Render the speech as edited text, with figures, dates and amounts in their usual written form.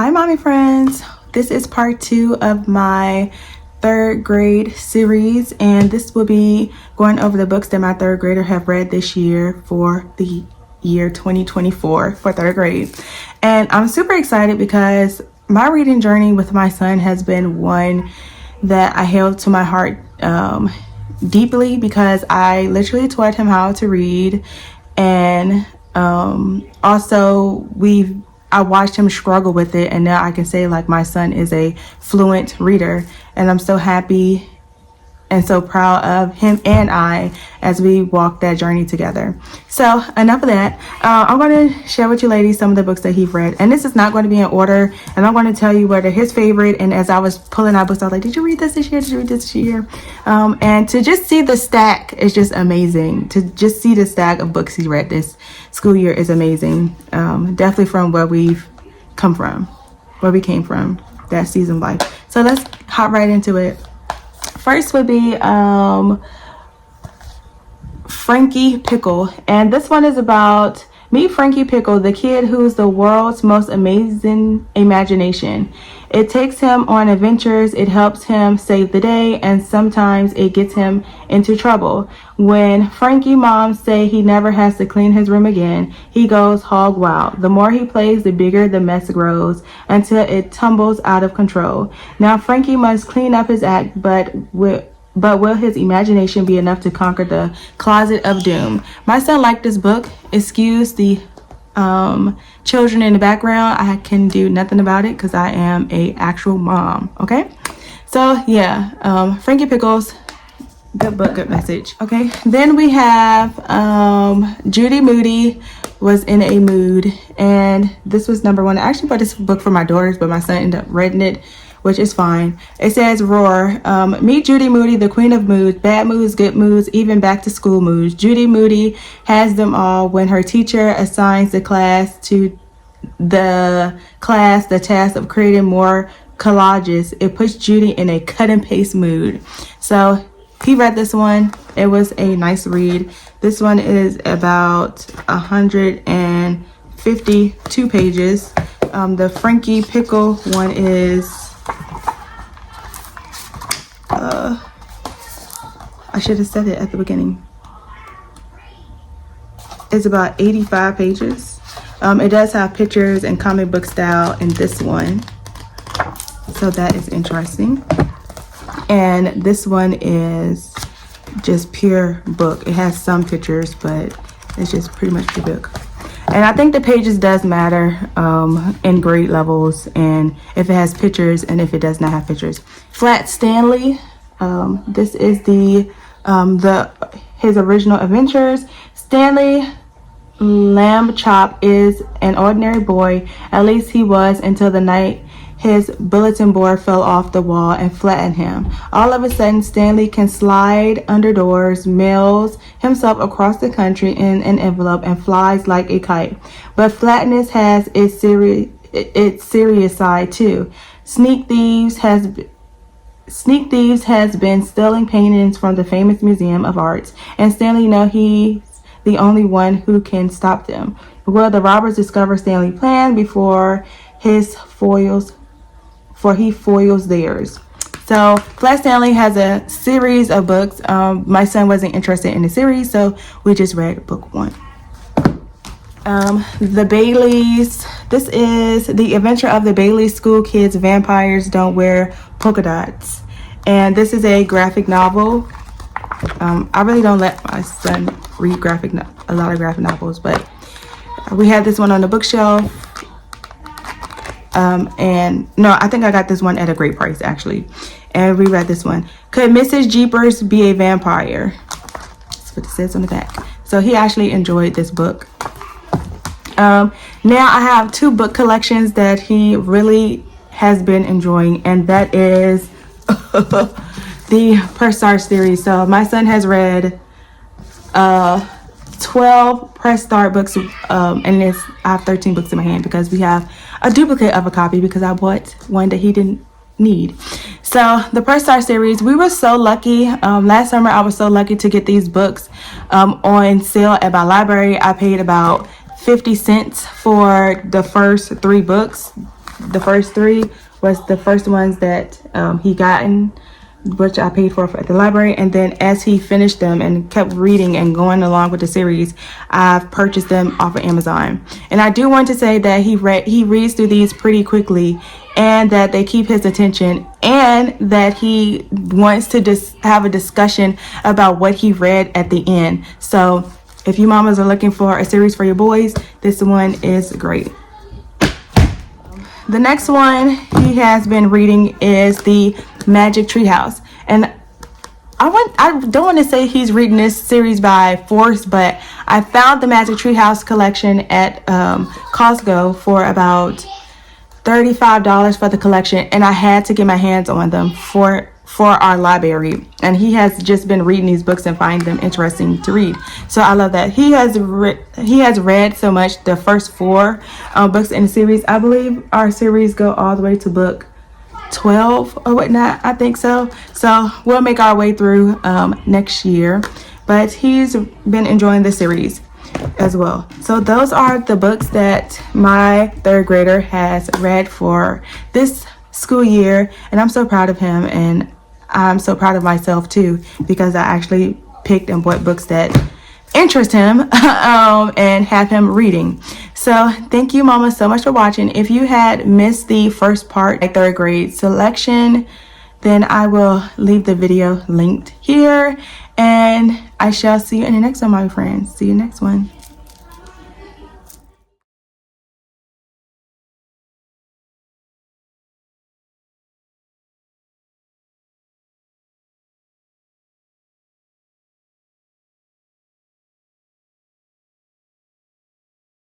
Hi mommy friends, this is part 2 of my third grade series, and this will be going over the books that my third grader have read this year for the year 2024 for third grade. And I'm super excited because my reading journey with my son has been one that I held to my heart deeply, because I literally taught him how to read, and also I watched him struggle with it, and now I can say like my son is a fluent reader, and I'm so happy and so proud of him and I as we walk that journey together. So enough of that. I'm going to share with you ladies some of the books that he's read, and this is not going to be in order, and I'm going to tell you what are his favorite. And as I was pulling out books, I was like, did you read this year? Did you read this year? And to just see the stack is just amazing. To just see the stack of books he's read this school year is amazing. Definitely from where we came from, that season of life. So let's hop right into it. First would be Frankie Pickle, and this one is about meet Frankie Pickle, the kid who's the world's most amazing imagination. It takes him on adventures, it helps him save the day, and sometimes it gets him into trouble. When Frankie moms say he never has to clean his room again, he goes hog wild. The more he plays, the bigger the mess grows until it tumbles out of control. Now Frankie must clean up his act, but will his imagination be enough to conquer the closet of doom? My son liked this book. Excuse the children in the background. I can do nothing about it because I am a actual mom. Okay, so yeah, Frankie Pickles, good book, good message. Okay, then we have Judy Moody Was in a Mood, and this was number 1. I actually bought this book for my daughters, but my son ended up reading it, which is fine. It says, Roar. Meet Judy Moody, the queen of moods, bad moods, good moods, even back to school moods. Judy Moody has them all. When her teacher assigns the class the task of creating more collages, it puts Judy in a cut and paste mood. So he read this one. It was a nice read. This one is about 152 pages. The Frankie Pickle one is I should have said it at the beginning. It's about 85 pages. It does have pictures and comic book style in this one, so that is interesting. And this one is just pure book. It has some pictures, but it's just pretty much the book. And I think the pages does matter in grade levels, and if it has pictures and if it does not have pictures. Flat Stanley. This is his original adventures. Stanley Lamb Chop is an ordinary boy. At least he was, until the night his bulletin board fell off the wall and flattened him. All of a sudden, Stanley can slide under doors, mails himself across the country in an envelope, and flies like a kite. But flatness has its serious side too. Sneak Thieves has been stealing paintings from the famous Museum of Arts, and Stanley knows he's the only one who can stop them. Will the robbers discover Stanley's plan before he foils theirs? So Flat Stanley has a series of books. My son wasn't interested in the series, so we just read book 1. The Baileys. This is The Adventure of the Baileys School Kids. Vampires Don't Wear Polka Dots. And this is a graphic novel. I really don't let my son read a lot of graphic novels, but we had this one on the bookshelf. And no, I think I got this one at a great price actually. And we read this one. Could Mrs. Jeepers be a vampire? That's what it says on the back. So he actually enjoyed this book. Now I have 2 book collections that he really has been enjoying, and that is the Press Start series. So my son has read 12 Press Start books, and I have 13 books in my hand because we have a duplicate of a copy because I bought one that he didn't need. So the Press Start series, we were so lucky. Last summer I was so lucky to get these books on sale at my library. I paid about 50 cents for the first 3 books. the first 3 was the first ones that he gotten, which I paid for at the library. And then as he finished them and kept reading and going along with the series, I've purchased them off of Amazon. And I do want to say that he reads through these pretty quickly, and that they keep his attention, and that he wants to just have a discussion about what he read at the end. So if you mamas are looking for a series for your boys, this one is great. The next one he has been reading is the Magic Treehouse, and I don't want to say he's reading this series by force, but I found the Magic Treehouse collection at Costco for about $35 for the collection, and I had to get my hands on them for our library. And he has just been reading these books and find them interesting to read. So I love that he has read so much. The first 4 books in the series, I believe our series go all the way to book 12 or whatnot. I think so. So we'll make our way through next year. But he's been enjoying the series as well. So those are the books that my 3rd grader has read for this school year, and I'm so proud of him, and I'm so proud of myself too, because I actually picked and bought books that interest him and have him reading. So thank you, mama, so much for watching. If you had missed the first part of 3rd grade selection, then I will leave the video linked here, and I shall see you in the next one, my friends. See you next one.